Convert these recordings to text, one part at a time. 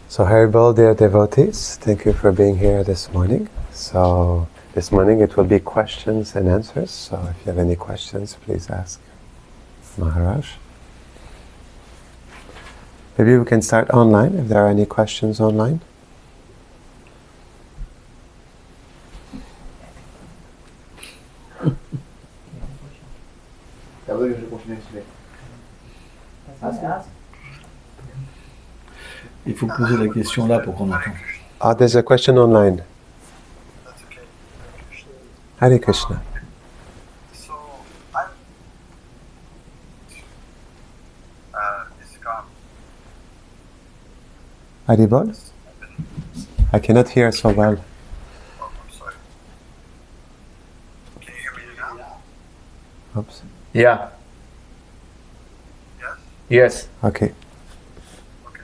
So Haribol, dear devotees, thank you for being here this morning. So this morning it will be questions and answers. So if you have any questions, please ask Maharaj. Maybe we can start online if there are any questions online. Il faut poser la question là pour qu'on entende. Oh, there's a question online. Hare Krishna. So I'm Haribol? I cannot hear so well. Oh, I'm sorry. Can you hear me now? Oops. Yeah. Yes? Yes. Okay. Okay.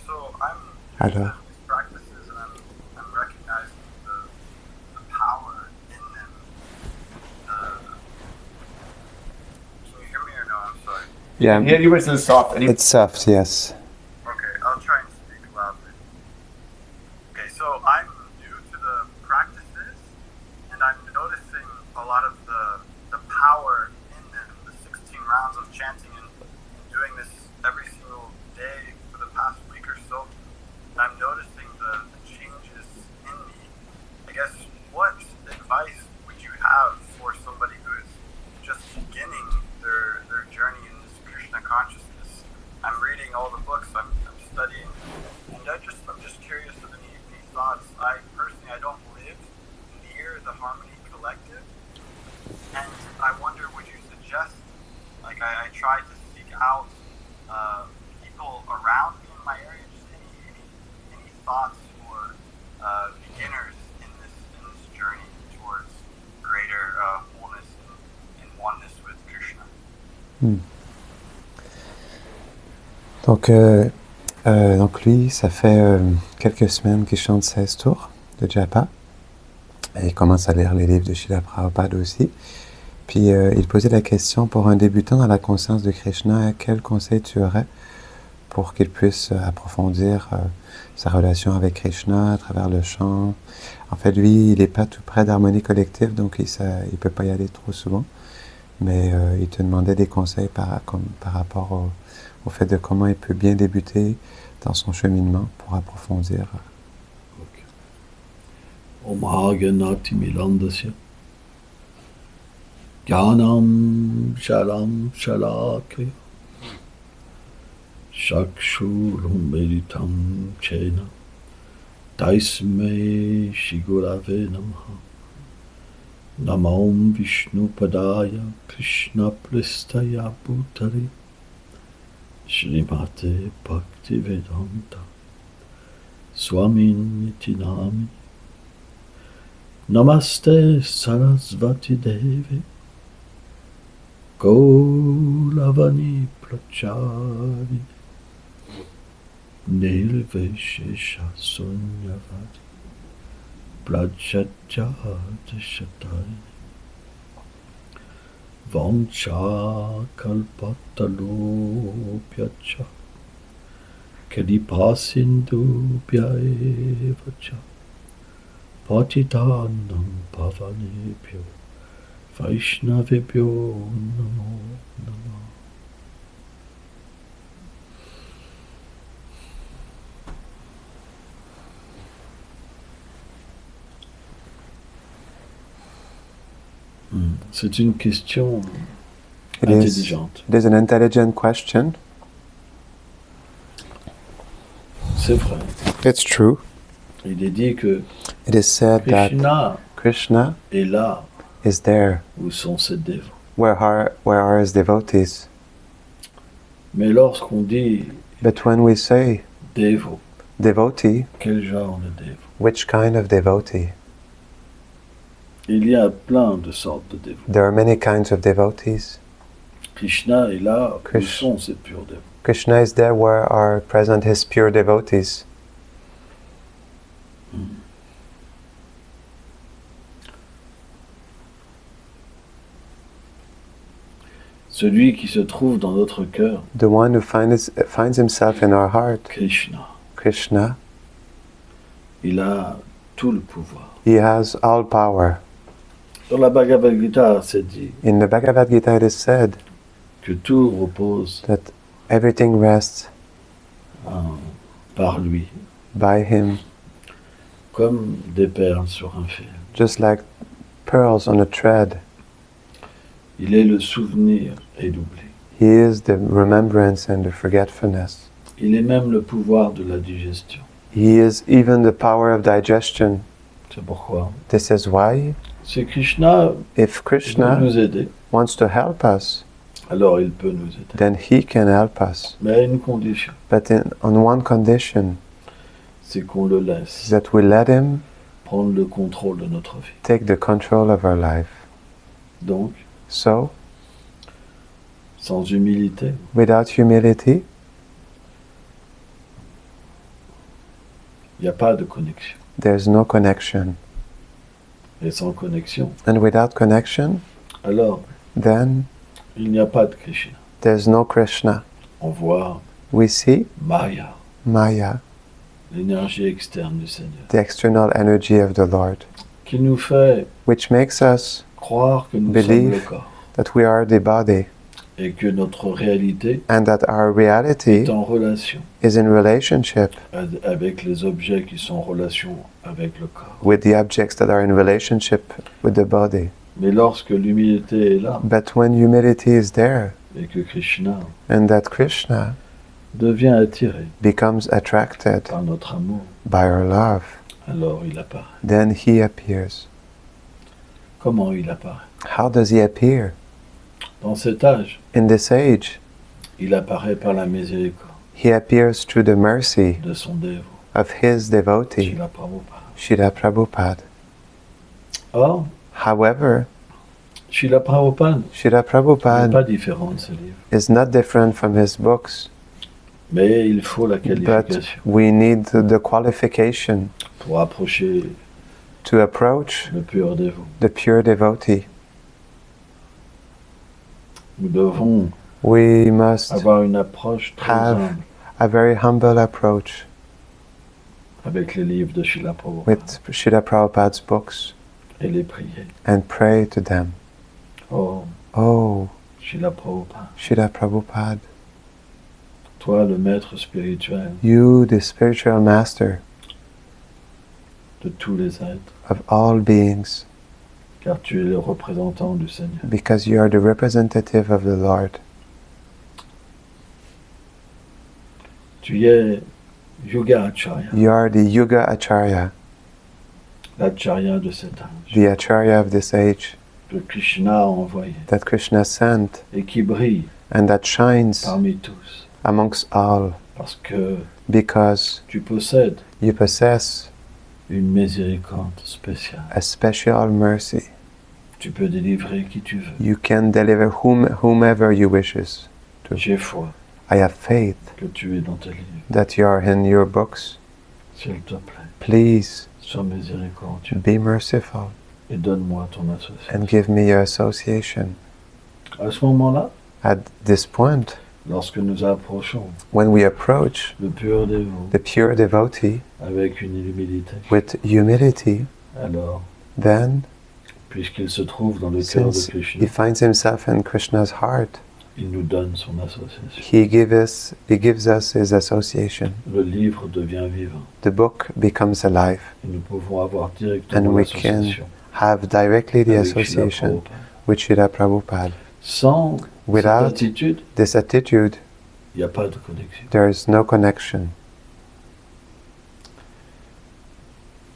So I'm Alors. doing these practices and I'm recognizing the power in them. Can you hear me or no? I'm sorry. Yeah, Yeah, you were still soft. it's soft, yes. Okay, I'll try and speak loudly. Okay, so I'm new to the practices, and I'm noticing a lot of the power in them, the 16 rounds of chanting and doing this every single day for the past week or so. And I'm noticing the changes in me. I guess, what advice would you have for somebody who is just beginning their journey in this Krishna consciousness? I'm reading all the books, I'm studying, and I'm just curious of any thoughts. I personally, I don't live near the Harmony Collective, and I wonder, would you suggest, like I try to seek out people around me in my area, just any thoughts for beginners in this journey towards greater wholeness and oneness with Krishna? Donc lui, ça fait quelques semaines qu'il chante 16 tours de japa. Et il commence à lire les livres de Srila Prabhupada aussi. Puis il posait la question, pour un débutant dans la conscience de Krishna, quel conseil tu aurais pour qu'il puisse approfondir sa relation avec Krishna à travers le chant. En fait, lui, il n'est pas tout près d'harmonie collective, donc il ne peut pas y aller trop souvent. Mais il te demandait des conseils par rapport au fait de comment il peut bien débuter dans son cheminement pour approfondir. Om Haganati Milandasya Gyanam Shalam Shalakaya Shakshurum Meditam Chena Taisme Shigurave Namaha Namam Vishnu Padaya Krishna Prestaya Bhutare Srimate Bhaktivedanta Swamin Iti Namini Namaste Sarasvati Devi Gauravani Prachari Nilveshesha Sunyavadi Prajajat Shatai Vancha Kalpatalopyacha Kadipasindu Bhyaevacha Patitanam Pavanebhyo Vaishnavebhyo Namo Namo. C'est une question intelligente. It is an intelligent question. C'est vrai. It's true. Il est dit que It is said that Krishna est là is there. où sont ses dévots. Where are his devotees? Mais lorsqu'on dit But when we say dévot, devotee, quel genre de dévot? which kind of devotee? Il y a plein de sortes de dévots. There are many kinds of devotees. Krishna est là où sont ses purs dévots. Krishna is there where are present his pure devotees. Celui qui se trouve dans notre cœur, The one who finds himself in our heart, Krishna. Krishna, il a tout le pouvoir. he has all power. Dans la Bhagavad Gita, c'est dit In the Bhagavad Gita it is said que tout repose that everything rests par lui, by him, comme des perles sur un fil. just like pearls on a thread. Il est le souvenir et l'oubli. He is the remembrance and the forgetfulness. Il est même le pouvoir de la digestion. He is even the power of digestion. C'est pourquoi, This is why, si Krishna if veut Krishna nous aider, wants to help us, alors il peut nous aider. then he can help us. Mais à une condition, But on one condition, c'est qu'on le is laisse that we let him prendre le contrôle de notre vie. take the control of our life. Donc, So, sans humilité, without humility, il n'y a pas de connexion. there's no connection. Et sans connexion, And without connection, alors then il n'y a pas de Krishna. there's no Krishna. On voit We see Maya, Maya, l'énergie externe du Seigneur, the external energy of the Lord, qui nous fait which makes us croire que nous sommes Believe. le corps that we are the body et que notre réalité and that our reality est en relation is in relationship avec les objets qui sont en relation avec le corps. with the objects that are in relationship with the body. Mais lorsque l'humilité est là But when humility is there et que Krishna and that Krishna devient attiré becomes attracted par notre amour, by our love, alors il apparaît. then he appears. Comment il apparaît? How does he appear? Dans cet âge, In this age, il apparaît par la miséricorde he appears through the mercy de son dévot, of his devotee, Srila Prabhupada. Srila Prabhupada. Or, However, Srila Prabhupada Srila n'est Prabhupada pas différent de ce livre. is not different from his books, Mais il faut la but qualification we need the qualification pour approcher to approach le pur dévot. the pure devotee. Nous devons We must avoir une approche très have humble a very humble approach avec les livres de Srila Prabhupada with Srila Prabhupada's books et les prier. and pray to them. Oh, Oh, Srila Prabhupada, Srila Prabhupada, toi le maître spirituel you, the spiritual master de tous les êtres, of all beings, car tu es le représentant du Seigneur. because you are the representative of the Lord. Tu es Yuga Acharya, You are the Yuga Acharya, l'Acharya de cet âge, the Acharya of this age que Krishna a envoyé that Krishna sent et qui brille and that shines parmi tous, amongst all, parce que because tu possèdes you possess une miséricorde spéciale. a special mercy. Tu peux délivrer qui tu veux. You can deliver whomever you wishes. J'ai foi I have faith que tu es dans tes livres. that you are in your books. S'il te plaît, Please sois miséricordieux be merciful et donne-moi ton association. and give me your association. À ce moment-là, At this point, lorsque nous approchons when we approach le pur dévot the pure devotee avec une humilité, with humility, alors, then, puisqu'il se trouve dans le cœur de since Krishna, he finds himself in Krishna's heart, il nous donne son association. he gives us his association. Le livre devient vivant The book becomes alive, et nous pouvons avoir and directement we l'association have directly the avec Srila association Prabhupada. with Srila Prabhupada. Sans cette Without attitude, this attitude, il n'y a pas de connexion. there is no connection.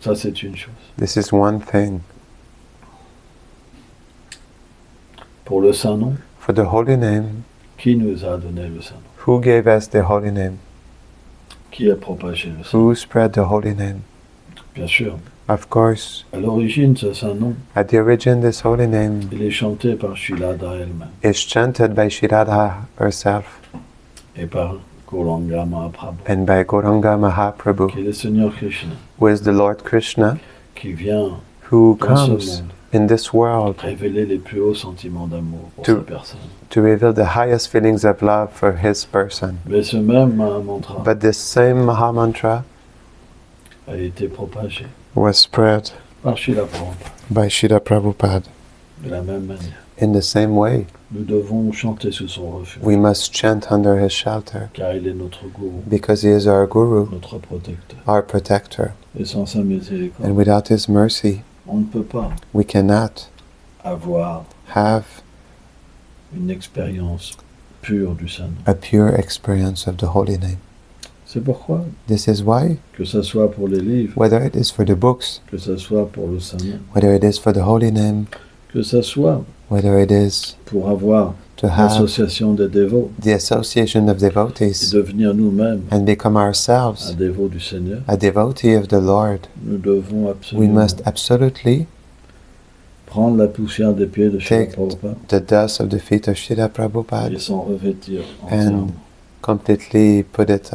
Ça, c'est une chose. This is one thing. Pour le Saint-Nom, For the holy name, qui nous a donné le Saint-Nom? who gave us the holy name? Qui a propagé le Saint-Nom? Who spread the holy name? Bien sûr, Of course, à l'origine, ce Saint-Nom, at the origin, this holy name il est chanté par Shilada elle-même is chanted by Shirada herself et par Gauranga Mahaprabhu, and by Gauranga qui Mahaprabhu, est le Seigneur Krishna, who is the Lord Krishna, qui vient who dans ce comes monde in this world révéler les plus hauts sentiments d'amour pour sa personne. to reveal the highest feelings of love for his person. Mais ce même mantra But this same Maha Mantra a été propagé was spread par Srila Prabhupada. by Srila Prabhupada. De la même manière, In the same way, nous devons chanter sous son refuge, we must chant under his shelter, car il est notre gourou, because he is our guru, notre protecteur. our protector. Et sans sa miséricorde, And without his mercy, on ne peut pas we cannot avoir have une expérience pure du Saint-Nom. a pure experience of the holy name. C'est pourquoi, This is why, que ce soit pour les livres, whether it is for the books, que ce soit pour le Saint-Nom, whether it is for the holy name, que ce soit whether it is pour avoir to have l'association des dévots the association of et devotees devenir nous-mêmes and become un ourselves dévot du Seigneur, a devotee of the Lord, nous devons we absolument must absolutely prendre la poussière des pieds de Srila take Prabhupada the dust of the feet of Srila et Prabhupada s'en revêtir entièrement. and completely put it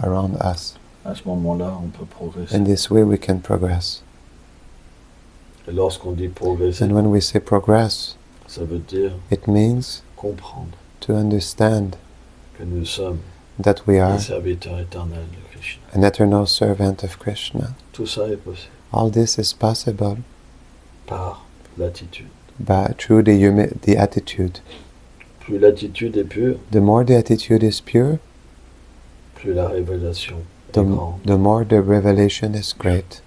around us. À ce moment-là, on peut progresser. In this way we can progress. Et lorsqu'on dit progresser, And when we say progress, ça veut dire it means comprendre to understand que nous sommes that we are les serviteurs éternels de Krishna. an eternal servant of Krishna. Tout ça est possible All this is possible par l'attitude. through the attitude. Plus l'attitude est pure, The more the attitude is pure, plus la révélation est grande. the more the revelation is great.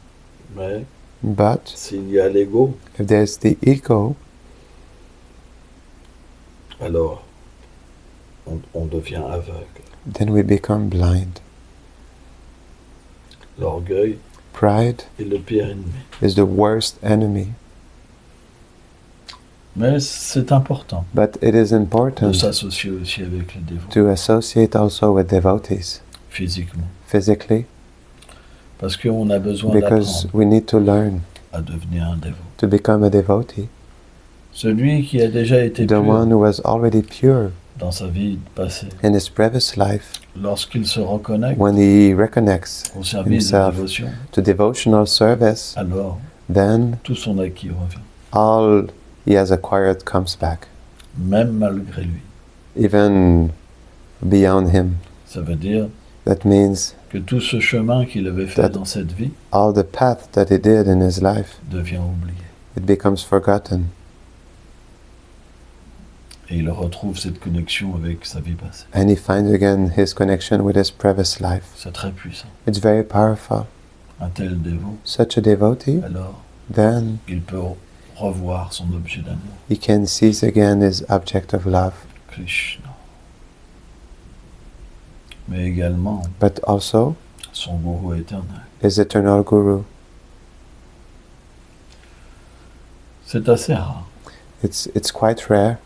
Mais But s'il y a l'ego, if there's the ego, alors on devient aveugle. then we become blind. L'orgueil Pride est le pire ennemi. is the worst enemy. Mais c'est important But it is de important s'associer aussi avec les dévots, to associate also with devotees physiquement. physically, Parce qu'on a besoin because d'apprendre we need to learn à devenir un dévot. to become a devotee. Celui qui a déjà été The pur one who was already pure dans sa vie passée, in his previous life, lorsqu'il se reconnecte when he reconnects au service de himself dévotion, to devotional service, alors then tout son acquis revient, all he has acquired comes back, même malgré lui. even beyond him. Ça veut dire That means que tout ce chemin qu'il avait fait That- dans cette vie all the path that he did in his life, devient oublié. it becomes forgotten. Et il retrouve cette connexion avec sa vie passée. And he finds again his connection with his previous life. C'est très puissant. It's very powerful. Un tel dévot, Such a devotee, alors then il peut revoir son objet d'amour, he can seize again his object of love, Krishna. Mais également but also son gourou éternel. his eternal guru. C'est assez rare It's quite rare.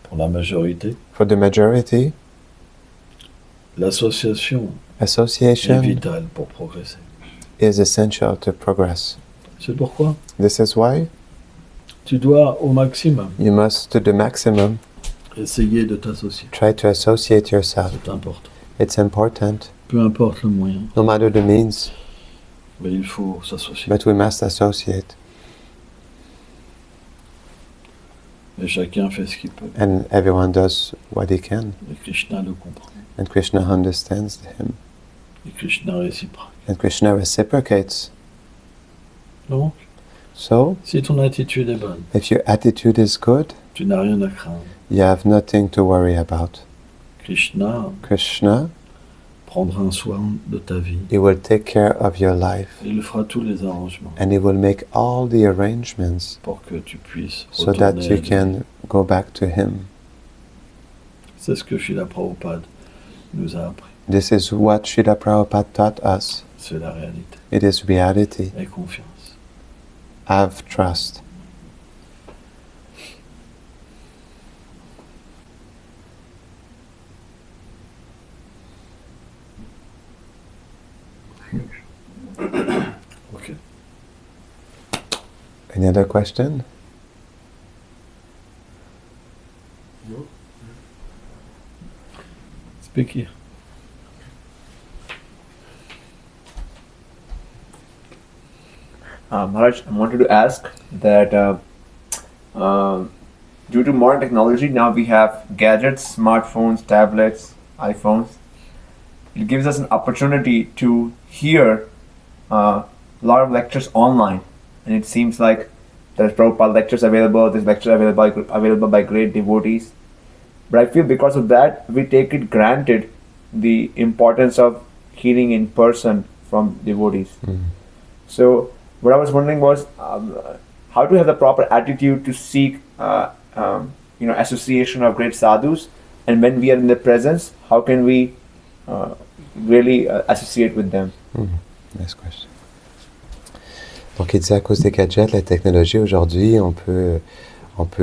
pour la majorité. For the majority, L'association est association vitale pour progresser. is essential to progress. C'est pourquoi This is why tu dois au maximum you must, to the maximum, essayer de t'associer. try to associate yourself. C'est important. It's important, Peu importe le moyen, no matter the means, mais il faut s'associer. but we must associate. Et chacun fait ce qu'il peut. And everyone does what he can. Et Krishna le comprend. And Krishna understands him. Et Krishna réciproque. And Krishna reciprocates. Donc, So, si ton attitude est bonne, if your attitude is good, tu n'as rien à craindre. you have nothing to worry about. Krishna Krishna, prendra un soin de ta vie. he will take care of your life. Il fera tous les arrangements And he will make all the arrangements pour que tu puisses so that retourner you à lui. can go back to him. C'est ce que Srila Prabhupada nous a appris. This is what Srila Prabhupada taught us. C'est la réalité. It is reality. Aie confiance. Have trust. Ok. Any other question? Speak here. Maharaj, I wanted to ask that due to modern technology, now we have gadgets, smartphones, tablets, iPhones. It gives us an opportunity to hear a lot of lectures online, and it seems like there's Prabhupada lectures available, there's lectures available by great devotees. But I feel because of that, we take it granted the importance of hearing in person from devotees. So what I was wondering was how to have the proper attitude to seek association of great sadhus, and when we are in their presence, how can we really associate with them? Nice question. Donc il disait à cause des gadgets, la technologie aujourd'hui, on peut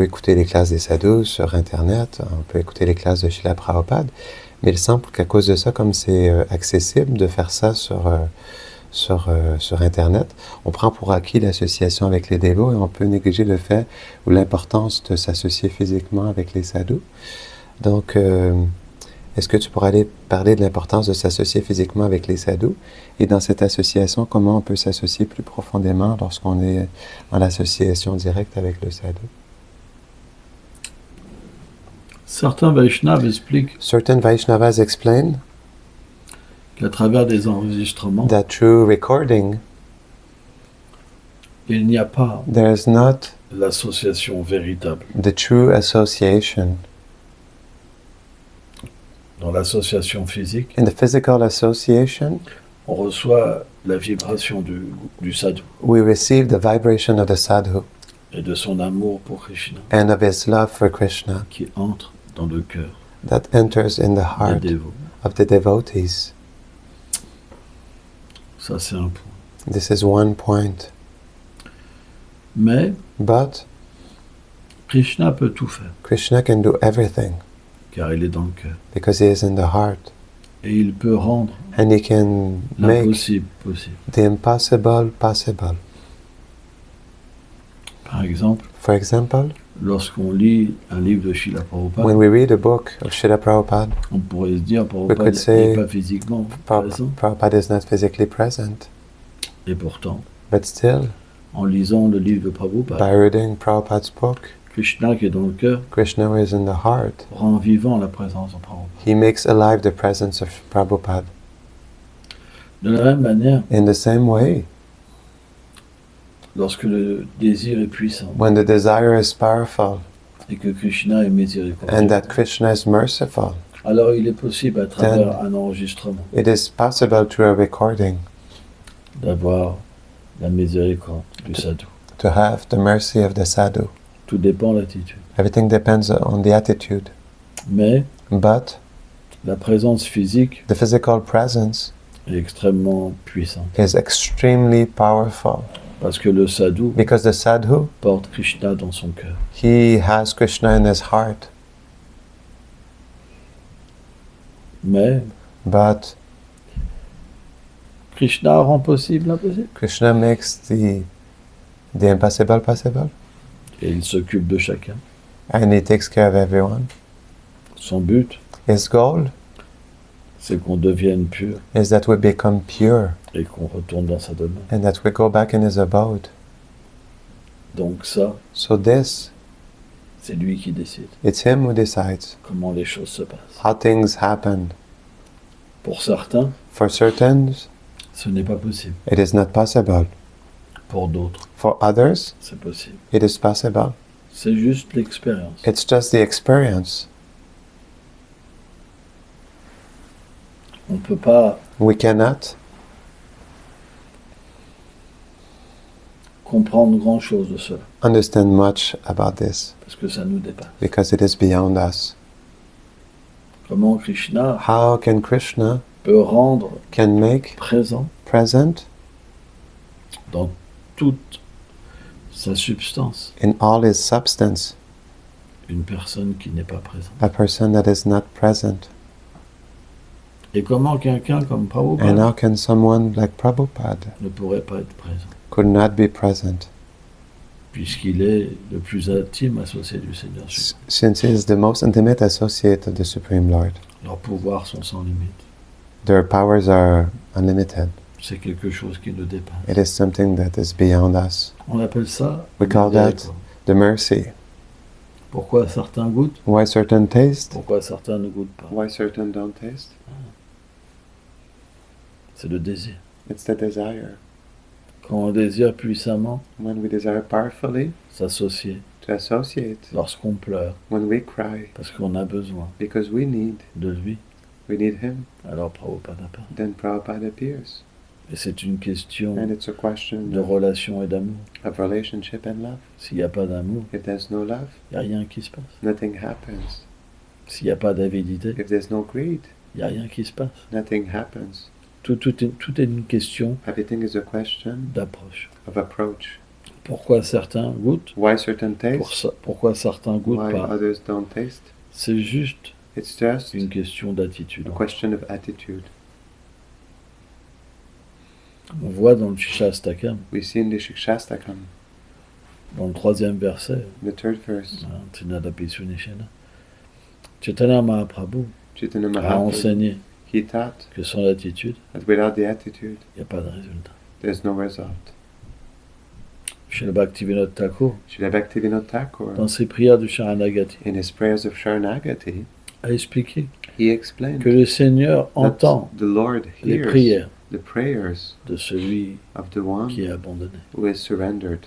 écouter les classes des sadhus sur Internet, on peut écouter les classes de Srila Prabhupada, mais il semble qu'à cause de ça, comme c'est accessible de faire ça sur Internet, on prend pour acquis l'association avec les dévots et on peut négliger le fait ou l'importance de s'associer physiquement avec les sadhus. Donc, est-ce que tu pourrais aller parler de l'importance de s'associer physiquement avec les sadhus et dans cette association, comment on peut s'associer plus profondément lorsqu'on est en association directe avec le sadhu? Certains Vaishnavas expliquent Certain Vaishnavas explain qu'à travers des enregistrements, that through recording, il n'y a pas there is not l'association véritable. the true association. Dans l'association physique, In the physical association, on reçoit la vibration du sadhu we receive the vibration of the sadhu et de son amour pour Krishna and of his love for Krishna qui entre dans le cœur that enters in the des heart dévots. of the devotees. Ça, c'est un point. This is one point. Mais But Krishna peut tout faire, Krishna can do everything car il est dans le cœur. because he is in the heart. Et il peut rendre And he can make l'impossible possible. the impossible possible. Par exemple, For example, lorsqu'on lit un livre de Srila Prabhupada, when we read a book of Srila Prabhupada, on pourrait se dire could Prabhupada say n'est pas physiquement présent. Prabhupada is not physically present. Et pourtant, But still, en lisant le livre de by Prabhupada, reading Prabhupada's book, Krishna qui est dans le cœur Krishna is in the heart. rend vivant la présence de Prabhupada. He makes alive the presence of Prabhupada. De la même manière, In the same way, lorsque le désir est puissant when the desire is powerful et que Krishna est and miséricordieux, that Krishna is merciful, alors il est possible à travers un enregistrement it is possible through a recording d'avoir la miséricorde du sadhu. to have the mercy of the sadhu. Tout dépend de l'attitude. Everything depends on the attitude. Mais But la présence physique the physical presence est extrêmement puissante is extremely powerful parce que le sadhu because the sadhu, porte Krishna dans son cœur. he has Krishna in his heart. Mais But Krishna rend possible l'impossible Krishna makes the impossible possible, et il s'occupe de chacun. and he takes care of everyone. Son but, His goal c'est qu'on devienne pur is that we become pure et qu'on retourne dans sa demeure. and that we go back in his abode. Donc ça, So this, c'est lui qui décide it's him who decides comment les choses se passent. how things happen. Pour certains, For certain, ce n'est pas possible. it is not possible. Pour d'autres, For others, c'est possible. it is possible. C'est juste l'expérience. It's just the experience. On ne peut pas We cannot comprendre grand-chose de cela understand much about this parce que ça nous dépasse. because it is beyond us. Comment Krishna How can Krishna peut rendre can make présent present dans toute sa substance in all his substance une personne qui n'est pas présente. a person that is not present? Et comment quelqu'un comme And Prabhupada how can someone like Prabhupada ne pourrait pas être présent could not be present puisqu'il est le plus intime associé du Seigneur suprême. since he is the most intimate associate of the Supreme Lord? Leurs pouvoirs sont sans limite. Their powers are unlimited. C'est quelque chose qui nous dépasse. It is something that is beyond us. On appelle ça We call that miséricorde. the mercy. Pourquoi certains goûtent? Why certain taste? Pourquoi certains ne goûtent pas? Why certain don't taste? C'est le désir. It's the desire. Quand on désire puissamment When we desire powerfully s'associer, to associate, lorsqu'on pleure, when we cry, parce qu'on a besoin because we need de lui, Him, alors Prabhupada apparaît. then Prabhupada appears. Et c'est une question And it's a question de relation et d'amour. of relationship and love. S'il n'y a pas d'amour, If there's no love, il n'y a rien qui se passe. nothing happens. S'il n'y a pas d'avidité, If there's no greed, il n'y a rien qui se passe. nothing happens. Tout est une question Everything is a question d'approche. of approach. Pourquoi certains goûtent? Why certain taste? Pourquoi certains goûtent Why pas? others don't taste? C'est juste It's just une question d'attitude. a question of attitude. On voit dans le Shastakam, We see in the Shikshastakam, dans le 3e verset, the third verse, Trinadapisunishena, Chaitanya Mahaprabhu Chaitanya a Mahaprabhu, enseigné he taught que sans l'attitude, that without the attitude, il n'y a pas de résultat. there's no result. Chez le Bhaktivinoda Thakur, Srila Bhaktivinoda Thakur, dans ses prières du Sharanagati, in his prayers of Sharanagati, a expliqué he explained que le Seigneur that entend the Lord les hears prières the prayers de celui of the one qui est abandonné. who is surrendered.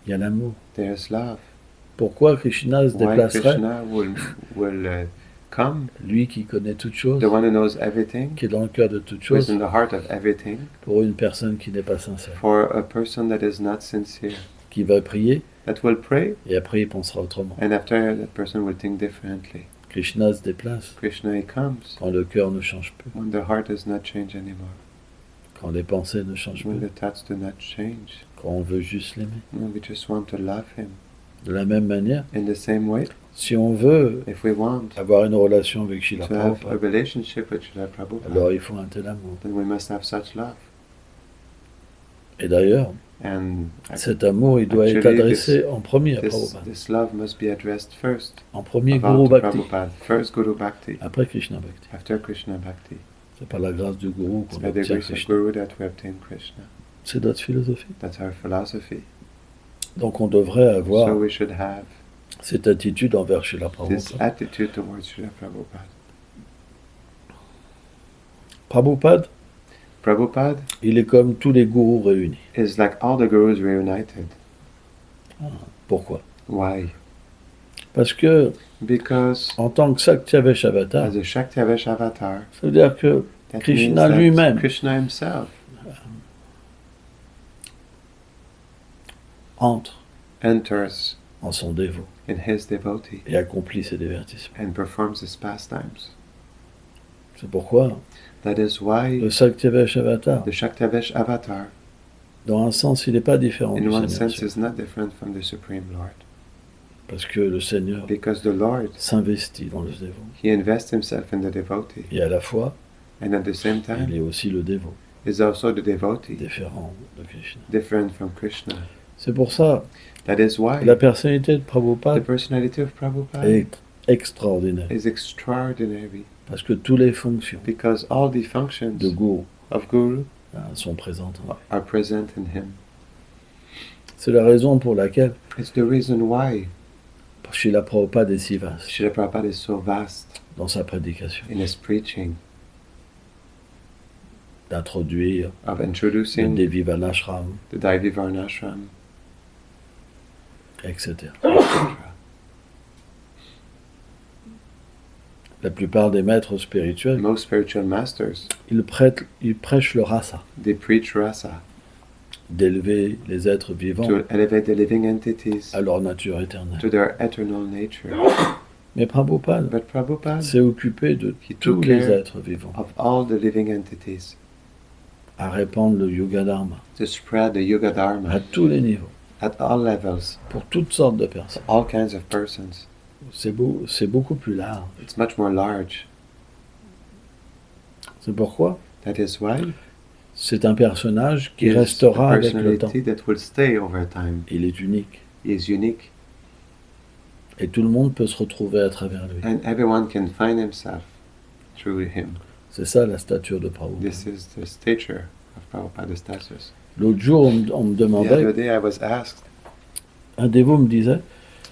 Il y a l'amour. There's love. Pourquoi Krishna se Why déplacerait, Krishna will come, lui qui connaît toutes choses, the one who knows everything, qui est dans le cœur de toutes who is choses, in the heart of everything, pour une personne qui n'est pas sincère, for a person that is not sincere, qui va prier that will pray, et après il pensera autrement. and after that person will think differently. Krishna se déplace Krishna, he comes quand le cœur ne change plus, when the heart does not change anymore, quand les pensées ne changent when plus, the thoughts do not change, quand on veut juste l'aimer. when we just want to love him. De la même manière, In the same way, si on veut if we want avoir une relation avec Srila to have a Prabhupada, relationship with Srila Prabhupada, alors il faut un tel amour. then we must have such love. Et d'ailleurs, And cet amour, il doit être Actually, adressé en premier à this, Prabhupada, this love must be addressed first en premier of all Guru to Bhakti, Prabhupada. First Guru Bhakti, après Krishna Bhakti. after Krishna Bhakti. C'est par la grâce du Guru It's qu'on by the obtient grace of Krishna. Guru that we obtain Krishna. C'est notre philosophie. That's our philosophy. Donc on devrait avoir So we should have cette attitude envers Srila this Prabhupada. attitude towards Srila Prabhupada. Prabhupada, Prabhupada il est comme tous les gourous réunis. is like all the Gurus reunited. Pourquoi? Why? Parce que Because en tant que Saktyavesh Avatar, as a Shaktavesh avatar, ça veut dire que that Krishna means that lui-même Krishna himself entre enters en son dévot in his devotee et accomplit ses divertissements. and performs his pastimes. C'est pourquoi That is why le Saktyavesh Avatar, the Shaktavesh avatar, dans un sens, il n'est pas différent in du one Seigneur. sense, is not different from the Supreme Lord. Parce que le Seigneur Because the Lord, s'investit dans le dévot. he invests himself in the devotee, Et à la fois, and at the same il time, est aussi le dévot, is also the devotee, différent de Krishna. different from Krishna. C'est pour ça That is why que la personnalité de the Prabhupada personality of Prabhupada est extraordinaire. is extraordinary, Parce que toutes les fonctions because all the functions de gourou of Guru sont présentes. are present in him. C'est la raison pour laquelle It's the reason why Srila Prabhupada est si vaste Srila Prabhupada is so vast dans sa prédication, in his preaching, d'introduire of le introducing Devivanashram, the Daivi Varnashram, etc. etc. La plupart des maîtres spirituels, Most spiritual masters, ils prêchent le rasa, they preach rasa d'élever les êtres vivants to elevate the living entities à leur nature éternelle. to their eternal nature. Mais Prabhupada But Prabhupada, s'est occupé de he tous took les care êtres vivants, of all the living entities, à répandre le Yoga Dharma to spread the Yoga à Dharma tous les niveaux, at all levels, pour toutes sortes de personnes. all kinds of persons. C'est beaucoup plus large. It's much more large. C'est pourquoi That is why c'est un personnage qui he is a restera avec le temps. personality that will stay over time. Il est unique. He is unique, Et tout le monde peut se retrouver à travers lui. and everyone can find himself through him. C'est ça la stature de Prabhupada. This is the stature of Prabhupada status. L'autre jour, on me The other demandait, day I was asked, un dévot me disait,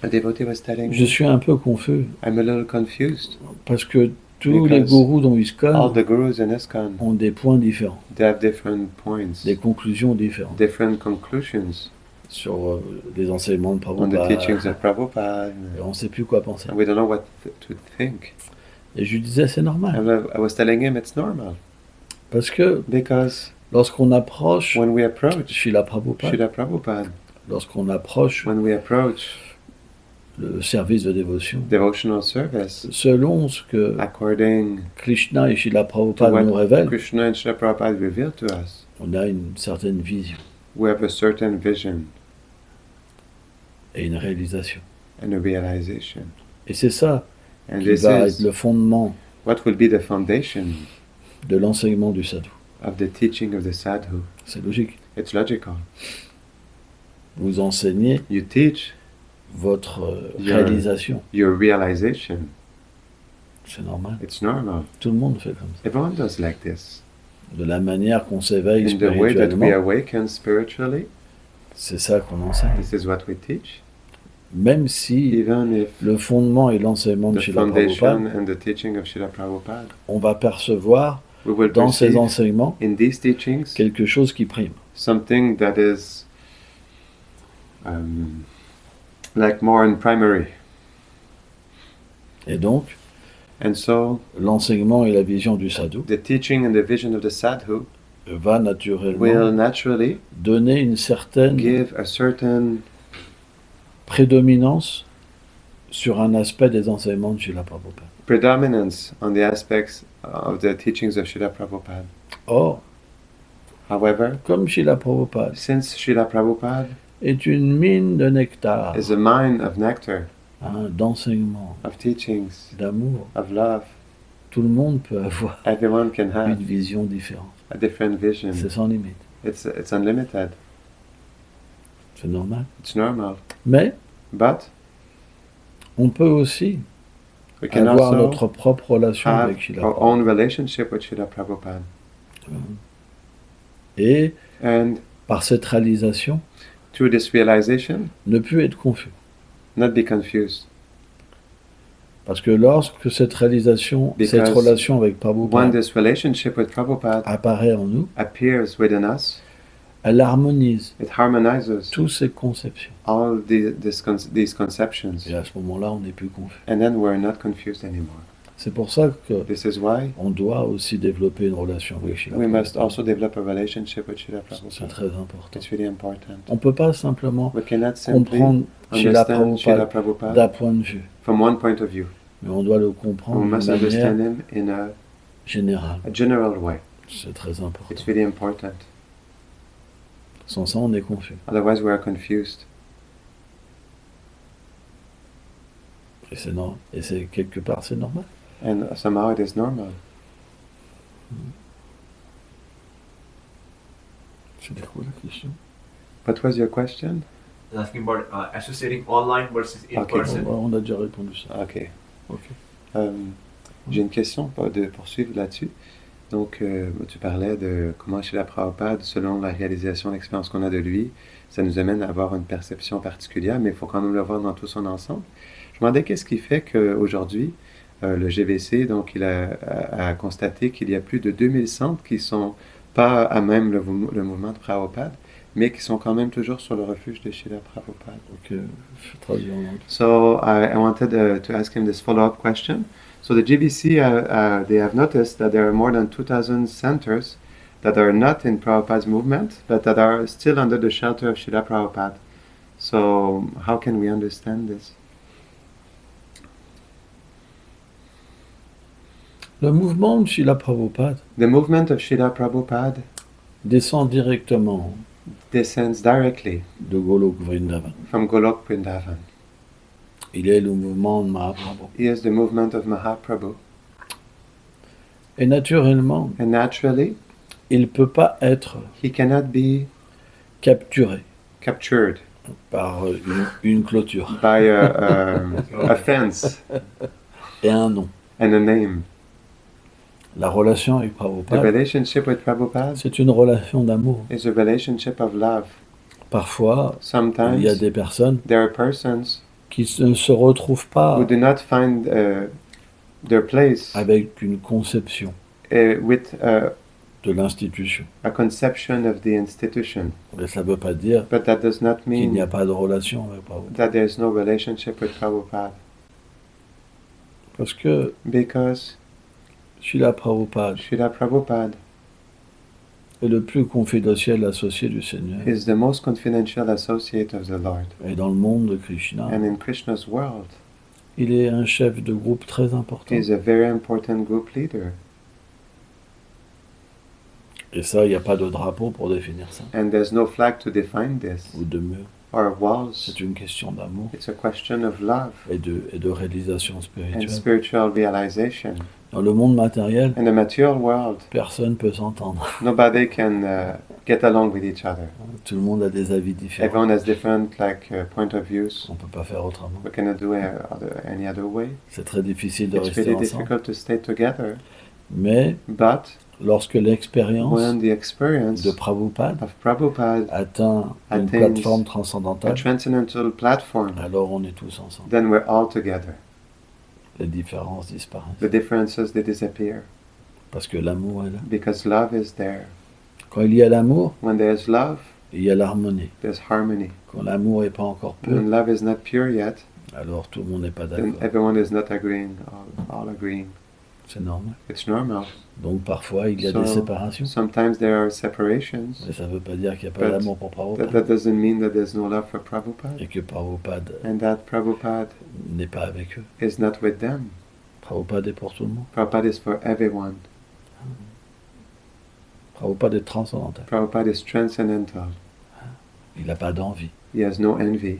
a devotee was telling je me, suis un peu confus, I'm a little confused parce que tous les Because gourous dont all ISKCON the gurus in ISKCON, ont des points différents, they have different points, des conclusions différentes different conclusions sur les enseignements de on the teachings Prabhupada. of Prabhupada. Et on ne sait plus quoi penser. And we don't know what to think. Et je lui disais, c'est normal, And I was telling him it's normal. parce que Because lorsqu'on approche when we approach Srila Prabhupada, Srila Prabhupada, lorsqu'on approche when we approach le service de dévotion, devotional service, selon ce que according Krishna et Srila to Prabhupada nous what révèlent, Krishna and Srila Prabhupada reveal to us, on a une certaine vision we have a certain vision et une réalisation. and a realization. Et c'est ça And qui this va être is le fondement what will be the foundation de l'enseignement du sadhu. of the teaching of the sadhu. C'est logique. It's logical. Vous enseignez You teach votre Yeah. réalisation. your realization. C'est normal. It's normal. Tout le monde fait comme ça. Everyone does like this. De la manière qu'on s'éveille In the way that we spirituellement, awaken spiritually, c'est ça qu'on enseigne. this is what we teach. Même si Even if le fondement et l'enseignement de the Srila foundation Prabhupada, and the teaching of Srila Prabhupada, on va percevoir we will dans ces perceive enseignements in these teachings quelque chose qui prime. something that is like more in primary. Et donc, And so l'enseignement et la vision du sadhu the teaching and the vision of the sadhu va will naturellement naturally donner une certaine give a certain prédominance sur un aspect des enseignements de Srila Prabhupada. predominance on the aspects of the teachings of Srila Prabhupada. Or, However, comme Srila Prabhupada since Srila Prabhupada est une mine de nectar, is a mine of nectar, d'enseignement, of teachings, d'amour, of love, tout le monde peut avoir everyone can une have vision différente. a different vision. C'est sans limite. It's unlimited. C'est normal. It's normal. Mais But on peut aussi we can avoir also notre propre relation have avec Srila our Prabhupada. own relationship with Srila Prabhupada. Et And par cette réalisation, through this realization, ne plus être confus. not be confused. Parce que lorsque cette réalisation, cette Because relation avec When Prabhupada this relationship with Prabhupada apparaît en nous, appears within us, elle harmonise it harmonizes toutes ces conceptions. all these conceptions. Et à ce moment-là, on n'est plus confus. And then we're not confused anymore. C'est pour ça que This is why on doit aussi développer une relation avec Srila we must Prabhupada. also develop a relationship with Srila C'est Prabhupada. très important. It's really important. On ne peut pas simplement We cannot simply comprendre Srila understand Srila Prabhupada Prabhupada d'un point de vue, from one point of view. mais on doit le We comprendre must de manière understand him in générale. a general way. C'est très important. It's really important. Sans ça, on est confus. Otherwise, we are confused. Et c'est quelque part, c'est normal. And somehow it is normal. C'était quoi la question? What was your question? Asking about associating online versus in Okay. person. On a déjà répondu ça. Ok. Ok. J'ai une question de poursuivre là-dessus. Donc, tu parlais de comment chez la Prabhupada, selon la réalisation, l'expérience qu'on a de lui, ça nous amène à avoir une perception particulière, mais il faut quand même le voir dans tout son ensemble. Je me demandais qu'est-ce qui fait qu'aujourd'hui, le GVC, donc, il a constaté qu'il y a plus de 2000 centres qui ne sont pas à même le mouvement de Prabhupada, mais qui sont quand même toujours sur le refuge de Srila Prabhupada. Ok, je traduis en anglais. So I wanted to ask him this follow-up question. So the GBC, they have noticed that there are more than 2,000 centers that are not in Prabhupada's movement, but that are still under the shelter of Srila Prabhupada. So how can we understand this? Le mouvement de Srila Prabhupada The movement of Srila Prabhupada descend directement descends directly de Golok Vrindavan. from Golok Vrindavan. Il est le mouvement de Mahaprabhu. He is the movement of Mahaprabhu. Et naturellement, And naturally, il ne peut pas être he cannot be capturé captured par une clôture by a fence et un nom. and a name. La relation avec The Prabhupada, relationship with Prabhupada c'est une relation d'amour. is a relationship of love. Parfois, il y a Sometimes des personnes there are persons qui ne se retrouvent who pas do not find their place avec une conception with de l'institution. a conception of the institution. Mais ça ne veut pas dire But that does not qu'il n'y a mean pas de relation avec Prabhupada. that there is no relationship with Prabhupada. Parce que Because Srila Prabhupada Srila Prabhupada est le plus confidentiel associé du Seigneur. is the most confidential associate of the Lord. Et dans le monde de Krishna, And in Krishna's world, il est un chef de groupe très important. he is a very important group leader. Et ça, il n'y a pas de drapeau pour définir ça. And there's no flag to define this, Ou de mur. or walls. C'est une question d'amour It's a question of love et de réalisation and spirituelle. spiritual realization. Dans le monde matériel, In the material world, personne ne peut s'entendre. nobody can get along with each other. Tout le monde a des avis différents. Everyone has different point of views. On ne peut pas faire autrement. We cannot do any other way. C'est très difficile de It's rester really ensemble. difficult to stay together. Mais But lorsque l'expérience when the experience de Prabhupada of Prabhupada atteint une attains plateforme a transcendantale, transcendental platform, alors on est tous ensemble. then we're all together. Les différences disparaissent. The differences, they disappear Parce que l'amour est là. because love is there. Quand il y a l'amour, When there's love, il y a l'harmonie. there's harmony. Quand l'amour n'est pas encore peu, When love is not pure yet, alors tout le monde n'est pas then d'accord. everyone is not agreeing, all agreeing. C'est normal. It's normal. Donc parfois, il y a So, des séparations. sometimes there are separations, Mais ça ne veut pas dire qu'il n'y a pas But d'amour pour Prabhupada. that doesn't mean that there's no love for Prabhupada, Et que Prabhupada and that Prabhupada n'est pas avec eux. is not with them. Prabhupada est pour tout le monde. Prabhupada is for everyone. Prabhupada est transcendantal. Prabhupada is transcendental. Il n'a pas d'envie. He has no envy.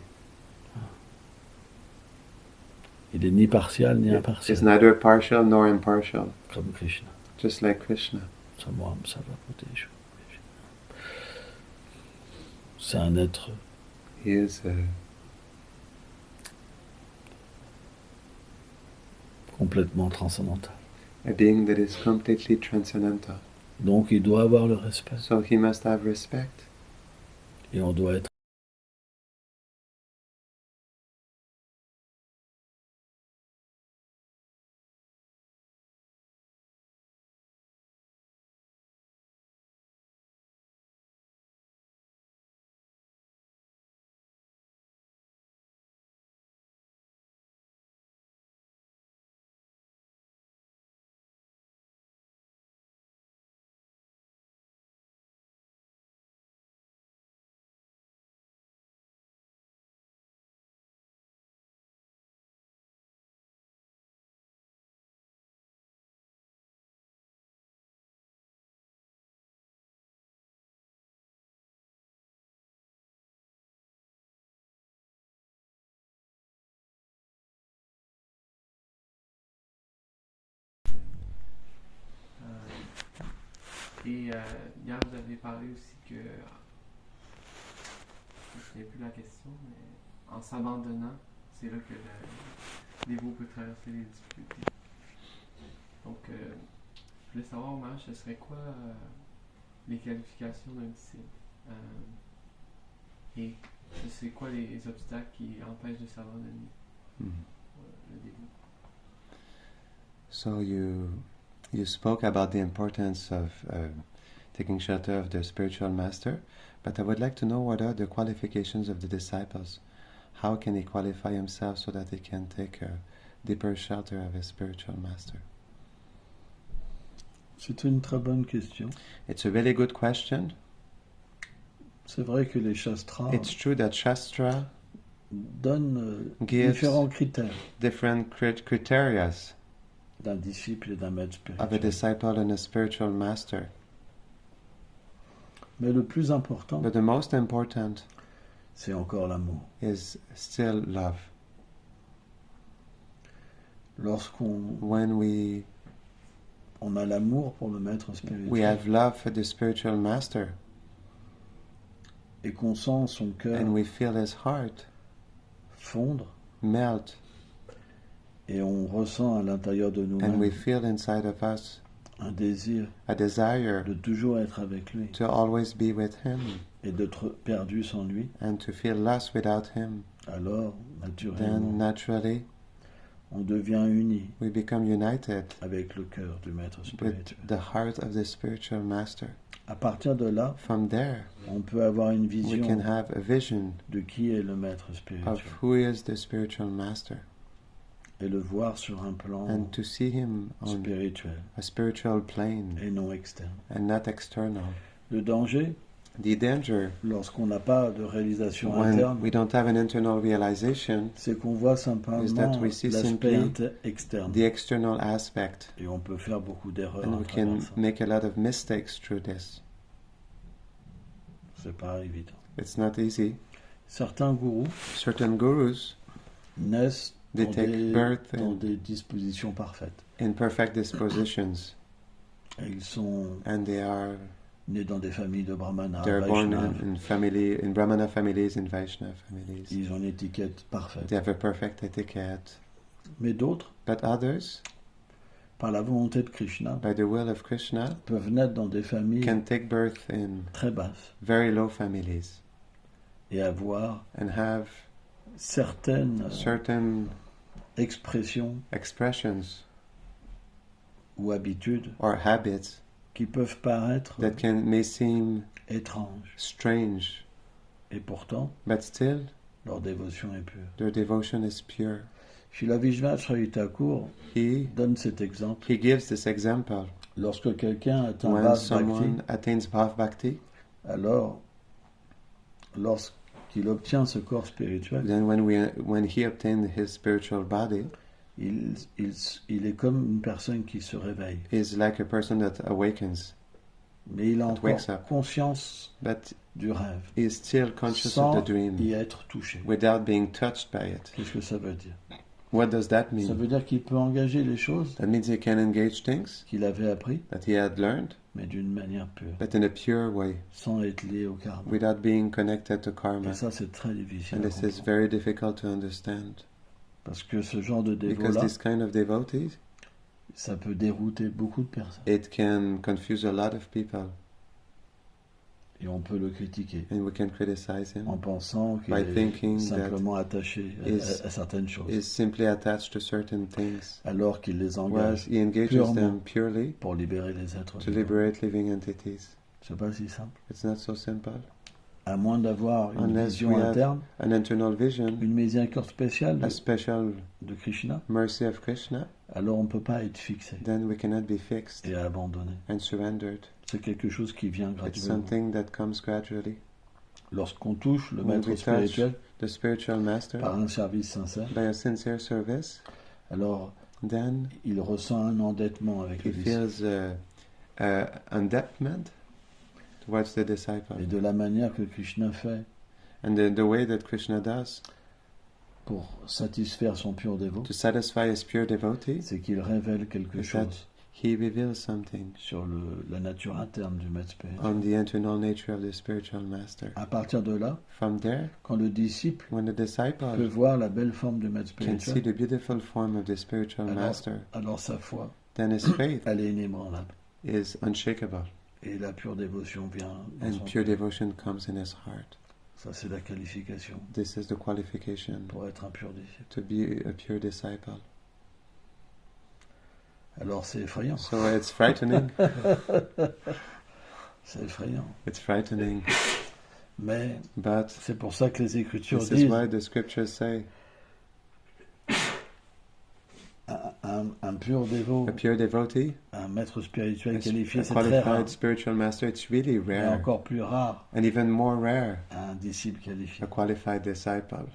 Il est ni partial ni He's impartial. neither partial nor impartial, Comme Krishna. just like Krishna. Ça va protéger. C'est un être He is complètement transcendantal. a being that is completely transcendental. Donc il doit avoir le respect. So he must have respect. Et on doit être Et hier, vous avez parlé aussi que, je ne sais plus la question, mais en s'abandonnant, c'est là que l'ego peut traverser les difficultés. Donc, je voulais savoir, Omar, ce serait quoi les qualifications d'un disciple? Et c'est quoi les obstacles qui empêchent de s'abandonner? Le début. So you spoke about the importance of taking shelter of the spiritual master, but I would like to know what are the qualifications of the disciples. How can he qualify himself so that he can take a deeper shelter of his spiritual master? C'est une très bonne question. It's a really good question. C'est vrai que les shastras It's true that Shastra donnent gives différents critères different criteria d'un disciple et d'un maître of a spirituel. disciple and a spiritual master. Mais le plus important, But the most important c'est encore l'amour. is still love. Lorsqu'on When we a l'amour pour le maître spirituel we have love for the spiritual master et qu'on sent son cœur and we feel his heart fondre melt et on ressent à l'intérieur de and nous-mêmes we feel inside of us un désir a desire de toujours être avec lui to always be with Him et d'être perdu sans lui, and to feel lost without Him, alors then naturellement naturally on devient uni we become united avec le cœur du maître with spirituel. the heart of the spiritual master. À partir de là, From there, on peut avoir une we vision can have a vision de qui est le maître of spirituel who is the spiritual master et le voir sur un plan and to see Him on spirituel a spiritual plane et non externe. and not external. Le danger, The danger lorsqu'on n'a pas de réalisation when interne, we don't have an internal realization c'est qu'on voit is that simplement we see l'aspect simply externe. the external aspect, Et on peut faire beaucoup d'erreurs and à we travers can ça. make a lot of mistakes through this. C'est pas évident. It's not easy. Certains gourous Certain gurus naissent They dans take birth dans in- des dispositions parfaites. in perfect dispositions, Et ils sont and they are nés dans des familles de brahmanas, they're born Vaishnavas. in Brahmana families, in Vaishnava families. Ils ont une étiquette parfaite. They have a perfect etiquette. Mais d'autres, But others, par la volonté de Krishna, by the will of Krishna, peuvent naître dans des familles can take birth in très basses very low families et avoir and have certaines certain expressions expressions ou habitudes or habits qui peuvent paraître that may seem étranges. strange, Et pourtant, but still leur dévotion est pure. their devotion is pure. Srila Vishvanath Thakur He donne cet exemple. gives this example. Lorsque quelqu'un atteint When Bhav someone Bhakti, attains Bhav Bhakti, alors, lorsqu'il obtient ce corps spirituel, then when he obtained his spiritual body, il est comme une personne qui se réveille. is like a person that awakens, Mais il a That wakes encore up. conscience but du rêve, he is still conscious sans of the dream y être touché. without being touched by it. Qu'est-ce que ça veut dire? What does that Ça mean? veut dire qu'il peut engager les choses That means he can engage things qu'il avait appris, that he had learned, mais d'une manière pure, but in a pure way, sans être lié au karma. without being connected to karma. Et ça, c'est très difficile And à this is comprendre. very difficult to understand, Parce que ce genre de because dévot-là, this kind of devotees, ça peut dérouter beaucoup de personnes. it can confuse a lot of people, Et on peut le critiquer and we can criticize en him. pensant qu'il By est thinking simplement attaché is- à certaines choses, Is simply attached to certain things, alors qu'il les whereas engage he engages purement them purely pour libérer les êtres to vivants. liberate living entities. C'est pas si simple. It's not so simple. À moins d'avoir une Unless vision we have interne, an internal vision, une miséricorde spéciale a special de Krishna, mercy of Krishna, alors on ne peut pas être fixé then we cannot be fixed et abandonné. and surrendered. C'est quelque chose qui vient It's graduellement. something that comes gradually. Lorsqu'on touche le When maître we touch spirituel the spiritual master par un service sincère, by a sincere service, alors then il ressent un endettement avec he le disciple. feels endowment towards the disciple. Et de la manière que Krishna fait And the way that Krishna does pour satisfaire son pur dévot, to satisfy his pure devotee, c'est qu'il révèle quelque is chose he reveals something sur la nature interne du maître spirituel. on the internal nature of the spiritual master. À partir de là, From there, quand le disciple when the peut disciple voir la belle forme du maître can see spirituel, the beautiful form of the spiritual master, alors sa foi, then his faith elle est inébranlable. is unshakable, Et la pure dévotion vient dans and son pure cœur. devotion comes in his heart. Ça, c'est la qualification This is the qualification pour être un pur disciple. to be a pure disciple. Alors, c'est effrayant. So it's frightening. C'est effrayant. It's frightening. Mais But c'est pour ça que les Écritures this is disent why the scriptures say un pur dévot, a pure devotee, un maître spirituel a qualifié, c'est très rare. qualified spiritual master, it's really Mais rare. encore plus rare, And even more rare, un disciple qualifié. a qualified disciple.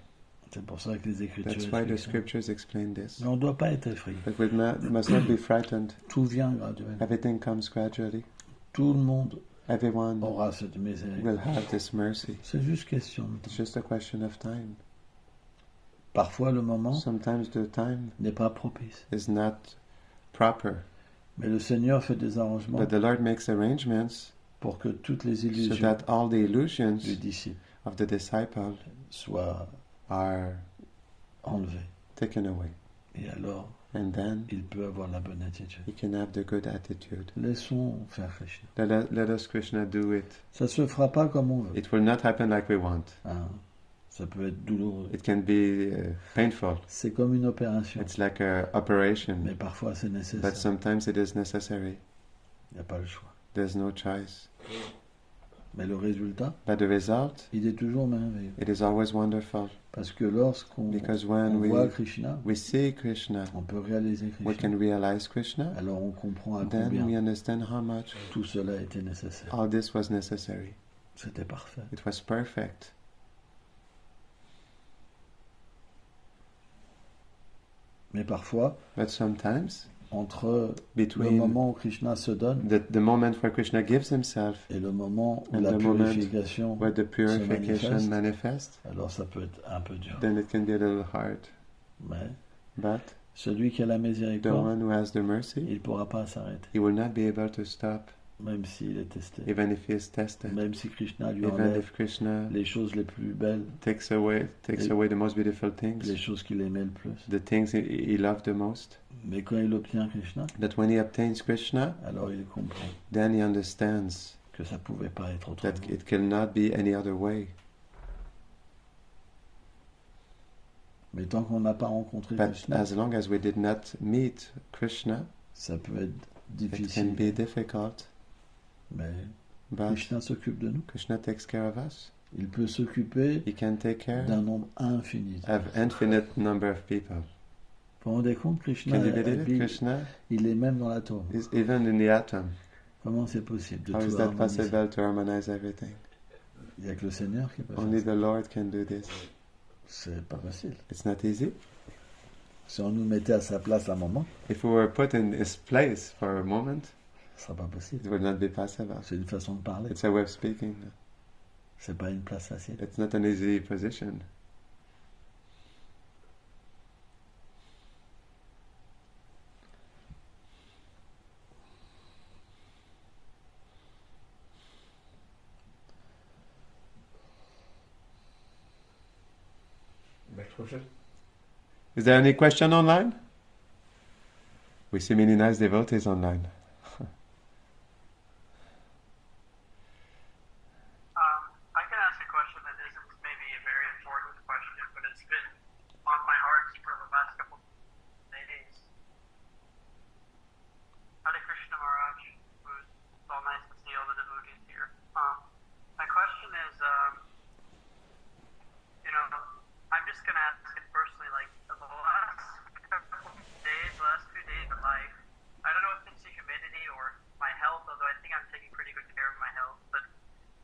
C'est pour ça que les Écritures That's why the expliquent ça. scriptures explain this. Mais on ne doit pas être effrayé. But we must not be frightened. Tout vient graduellement. Everything comes gradually. Tout le monde Everyone aura cette will miséricorde. have this mercy. C'est juste question de temps. It's just a question of time. Parfois, le moment Sometimes the time n'est pas propice. is not proper, Mais le Seigneur fait des arrangements but the Lord makes arrangements pour que toutes les so illusions that all the du illusions disciple of the disciple soient are enlevées. taken away. Et alors, And then il peut avoir la bonne attitude. he can have the good attitude. Laissons faire Krishna. Let us Krishna do it. Ça se fera pas comme on veut. It will not happen like we want. Hein. Ça peut être douloureux. It can be painful. C'est comme une opération. It's like an operation. Mais parfois c'est But nécessaire. sometimes it is necessary. Il n'y a pas le choix. There's no choice. Mais le résultat, But the result, il est toujours merveilleux. it is always wonderful. Parce que lorsqu'on Because when voit Krishna, we see Krishna, on peut réaliser we Krishna. can realize Krishna. Alors on comprend à Then we combien understand how much tout cela était nécessaire. all this was necessary. C'était parfait. It was perfect. Mais parfois, But sometimes, entre le between moment où Krishna se donne the moment where Krishna gives himself et le moment où and la the moment purification, where the purification manifeste. manifests, alors ça peut être un peu dur. then it can be a little hard. Mais But celui qui a la the miséricorde, one who has the mercy, il ne pourra pas s'arrêter, he will not be able to stop, même s'il est testé. even if he is tested, Même si Krishna lui even enlève if Krishna les choses les plus belles, takes away the most beautiful les things, choses qu'il aimait le plus. the things he loved the most. Mais quand il obtient Krishna, But when he obtains Krishna, alors il comprend then he understands que ça ne pouvait pas être that autrement. it cannot be any other way. Mais tant qu'on n'a pas rencontré But Krishna, as long as we did not meet Krishna, ça peut être it can difficile. be difficult. Mais But Krishna s'occupe de nous. Krishna takes care of us. Il peut s'occuper He can take care d'un nombre infini. de of personnes. infinite number of people. Vous vous rendez compte, Krishna, Can you believe it? habite- Krishna il est même dans l'atome. is even in the atom. Comment c'est possible de How is tout that harmoniser? possible to harmonize everything? Il n'y a que le Seigneur qui peut faire Only ça. the Lord can do this. C'est pas facile. It's not easy. Si on nous mettait à sa place à un moment, If we were put in his place for a moment, ce sera pas possible. it would not be possible. C'est une façon de parler. It's a way of speaking. C'est pas une place facile. It's not an easy position. Is there any question online? We see many nice devotees online. I can ask a question that isn't maybe a very important question, but it's been on my heart for the last couple of days. Hare Krishna Maharaj, it's all nice to see all the devotees here. My question is, I'm just going to ask it personally, like, the last few days of life, I don't know if it's the humidity or my health, although I think I'm taking pretty good care of my health, but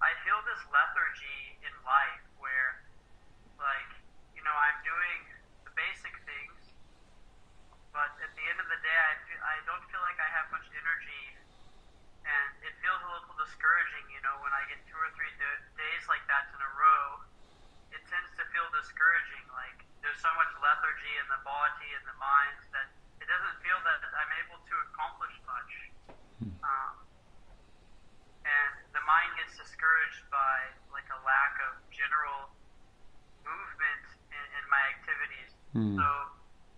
I feel this lethargy in life where, like, I'm doing the basic things, but at the end of the day, I don't feel like I have much energy, and it feels a little discouraging, when I get 2 or 3 days like that in a row. It tends to feel discouraging, like there's so much lethargy in the body and the mind that it doesn't feel that I'm able to accomplish much. And the mind gets discouraged by like a lack of general movement in my activities. So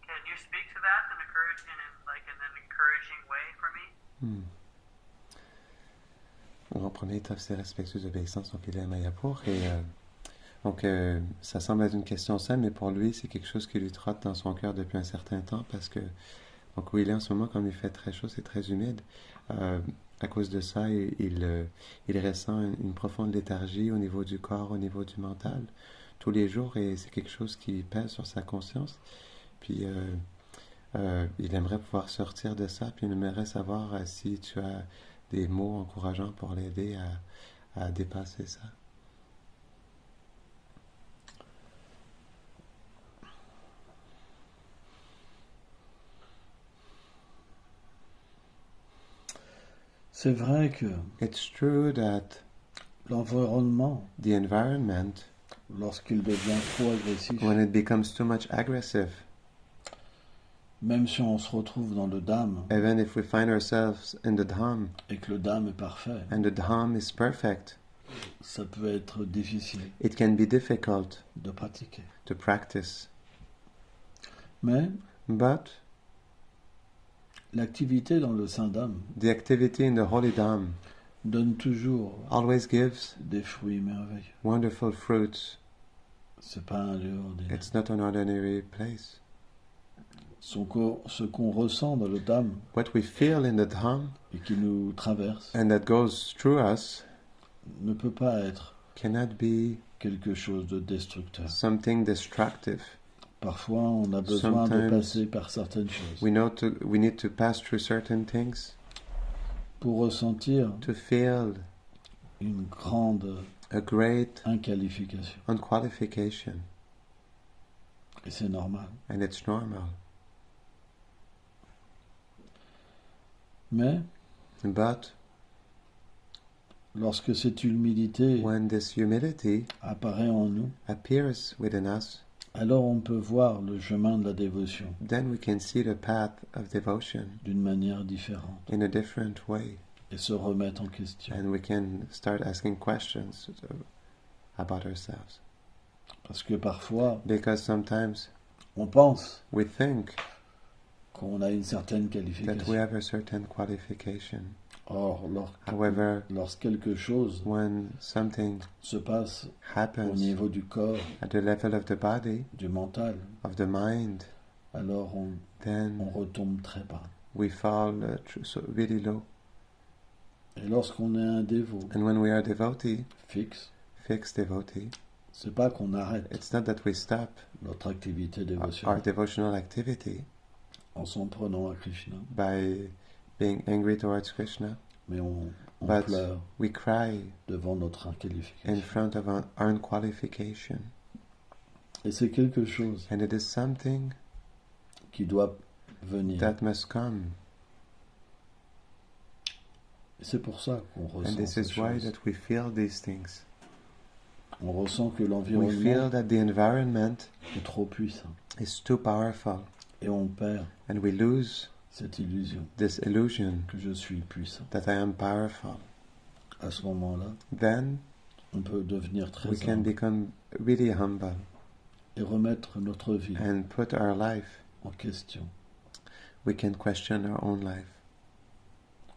can you speak to that and encourage in an encouraging way for me? En premier, il offre ses respectueuses obéissances, donc il est à Mayapur. Et donc, ça semble être une question simple, mais pour lui, c'est quelque chose qui lui trotte dans son cœur depuis un certain temps, parce que, donc, où il est en ce moment, comme il fait très chaud, c'est très humide. À cause de ça, il ressent une profonde léthargie au niveau du corps, au niveau du mental, tous les jours, et c'est quelque chose qui pèse sur sa conscience. Puis, il aimerait pouvoir sortir de ça, puis il aimerait savoir si tu as des mots encourageants pour l'aider à dépasser ça. C'est vrai que It's true that l'environnement, the environment, lorsqu'il devient trop agressif, when it becomes too much aggressive, même si on se retrouve dans le Dham even if we find ourselves in the Dham, et que le Dham est parfait, and the Dham is perfect, ça peut être difficile it can be difficult de pratiquer. to practice. Mais But L'activité dans le Saint Dame The activity in the Holy Dham donne toujours always gives des fruits merveilleux. wonderful fruits. C'est pas un lieu ordinaire. It's not an ordinary place. Ce qu'on ressent dans le Dame What we feel in the Dham et qui nous traverse and that goes through us ne peut pas être cannot be quelque chose de destructeur. something destructive. Parfois, on a besoin de Sometimes passer par certaines choses We need to pass through certain things pour ressentir to feel une grande a great inqualification. unqualification, Et c'est normal. and it's normal. Mais But lorsque cette humilité when this humility apparaît en nous, appears within us, alors on peut voir le chemin de la dévotion then we can see the path of devotion d'une manière différente in a different way, et se remettre en question. and we can start asking questions about ourselves. Parce que parfois, Because sometimes on pense we think qu'on a une certaine that we qualification. have a certain qualification. Or, However, quelque chose when something se passe au happens niveau du corps, at the level of the body, du mental, of the mind, alors on then retombe très bas. we fall really low. Et lorsqu'on est un dévot And when we are devotee, fixe, fixed devotee, c'est pas qu'on arrête it's not that we stop notre activité our dévotionnelle devotional activity en s'en prenant à Krishna, by being angry towards Krishna, mais on but pleure we cry devant notre in inqualification. front of our unqualification. Et c'est quelque chose And it is something qui doit venir. that must come. Et c'est pour ça qu'on And ressent this ces is why choses. that we feel these things. On ressent que We l'environnement feel that the environment est trop puissant. is too powerful, Et on perd and we lose cette illusion this illusion que je suis puissant. that I am powerful. À ce moment-là, Then on peut devenir très we can humble become really humble et remettre notre vie and put our life, en question. we can question our own life.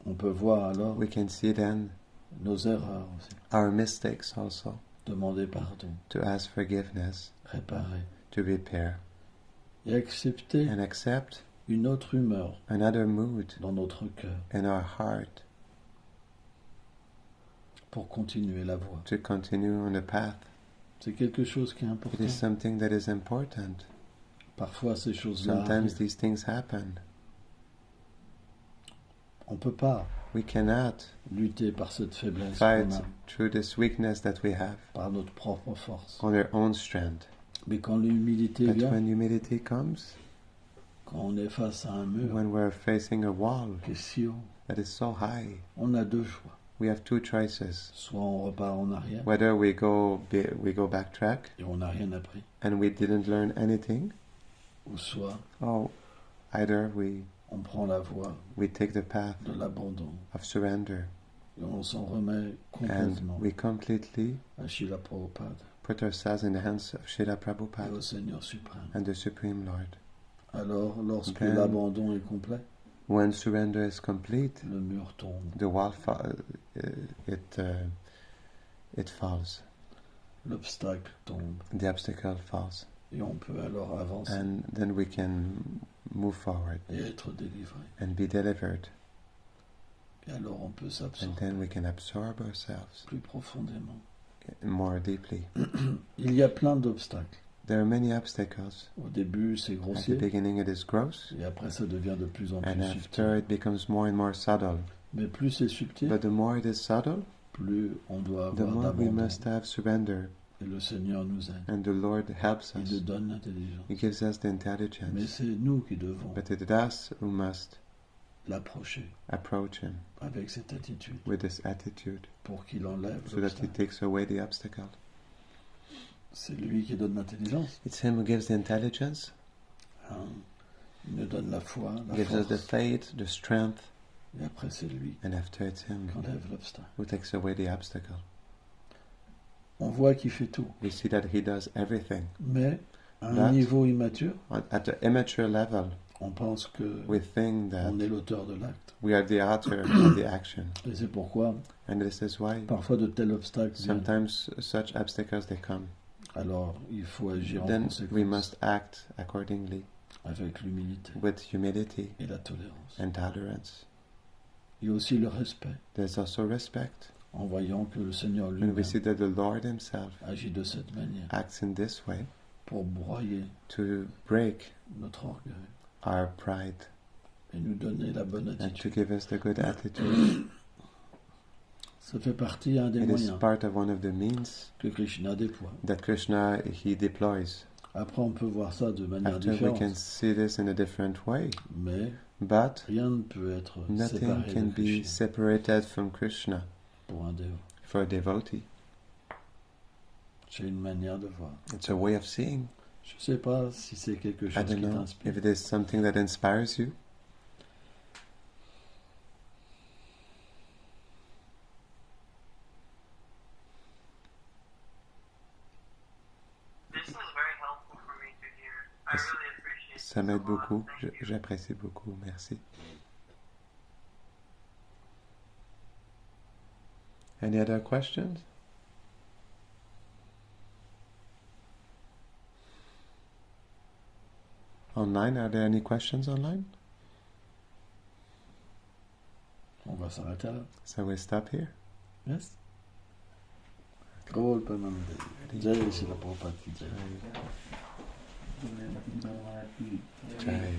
On peut voir alors We can see then nos erreurs aussi, our mistakes also, demander pardon, to ask forgiveness, réparer to repair, et accepter and accept une autre humeur another mood dans notre cœur in our heart pour continuer la voie. to continue on the path. C'est quelque chose qui est It important. is something that is important. Parfois, ces choses-là Sometimes arrivent. these things happen. On ne peut pas We cannot lutter par cette faiblesse fight qu'on a, through this weakness that we have par notre propre force. on our own strength. Mais quand l'humilité But vient, when humility comes, quand on est face à un mur when we're facing a wall qui est si haut, that is so high, on a deux choix. we have two choices. Soit on repart en arrière Whether we go backtrack et on n'a rien appris, and we didn't learn anything, ou soit or either on prend la voie we take the path de l'abandon of surrender et on s'en remet and complètement we completely à Srila Prabhupada put ourselves in the hands of Srila et au Prabhupada Seigneur suprême. and the Supreme Lord. Alors, lorsque Then- l'abandon est complet, When surrender is complete, le mur tombe, the wall it falls, l'obstacle tombe the obstacle falls, et on peut alors avancer and then we can move forward et être délivré. and be delivered, Et alors on peut and s'absorber then we can absorb ourselves plus profondément. more deeply. Il y a plein d'obstacles. There are many obstacles. Au début, c'est At the grossier beginning it is gross, et après, ça devient de plus en and plus after subtil. it becomes more and more subtle. Mais plus c'est subtil, But the more it is subtle, plus on doit the avoir more we d'abandon. must have surrender, Et le Seigneur nous aide. and the Lord helps Il nous us. donne l'intelligence. He gives us the Mais intelligence, c'est nous qui devons but it is us who must l'approcher approach Him avec cette attitude with this attitude, pour qu'il enlève so that He l'obstacle. takes away the obstacle. C'est lui qui donne l'intelligence. It's Him who gives the intelligence, Hein. Il nous donne la foi, la gives us the force. faith, the strength, Et après, c'est lui and after it's Him qui enlève l'obstacle. who takes away the obstacle. On voit qu'il fait tout. We see that He does everything. Mais à un That- niveau immature, At the immature level, On pense que we think that on est l'auteur de l'acte. we are the author of the action. Et c'est pourquoi And this is why parfois de tels obstacles viennent. sometimes such obstacles they come. Alors il faut agir en Then conséquence we must act accordingly avec l'humilité with humility et la tolérance. and tolerance. Il y a aussi le respect There's also respect en voyant que le Seigneur when lui-même we see that the Lord Himself agit de cette manière acts in this way pour broyer to break notre orgueil our pride et nous donner la bonne and to attitude. give us the good attitude. Ça fait partie un des It is moyens part of one of the means que Krishna déploie. that Krishna He deploys. Après, on peut voir ça de manière After we différente, can see this in a different way, mais but rien ne peut être nothing séparé can de be Krishna separated from Krishna pour un dévot. for a devotee. C'est une manière de voir. It's a way of seeing. Je ne sais pas si c'est quelque I chose don't qui know t'inspire. if it is something that inspires you. This was very helpful for me to hear. I Yes. really appreciate Ça this a m'aide lot. beaucoup. Thank you. J'apprécie beaucoup. Merci. Any other questions? Online, are there any questions online? On va s'arrêter là. So we stop here. Yes? Gol Panamde. Jai Srila Prabhupada ki jai. Jai.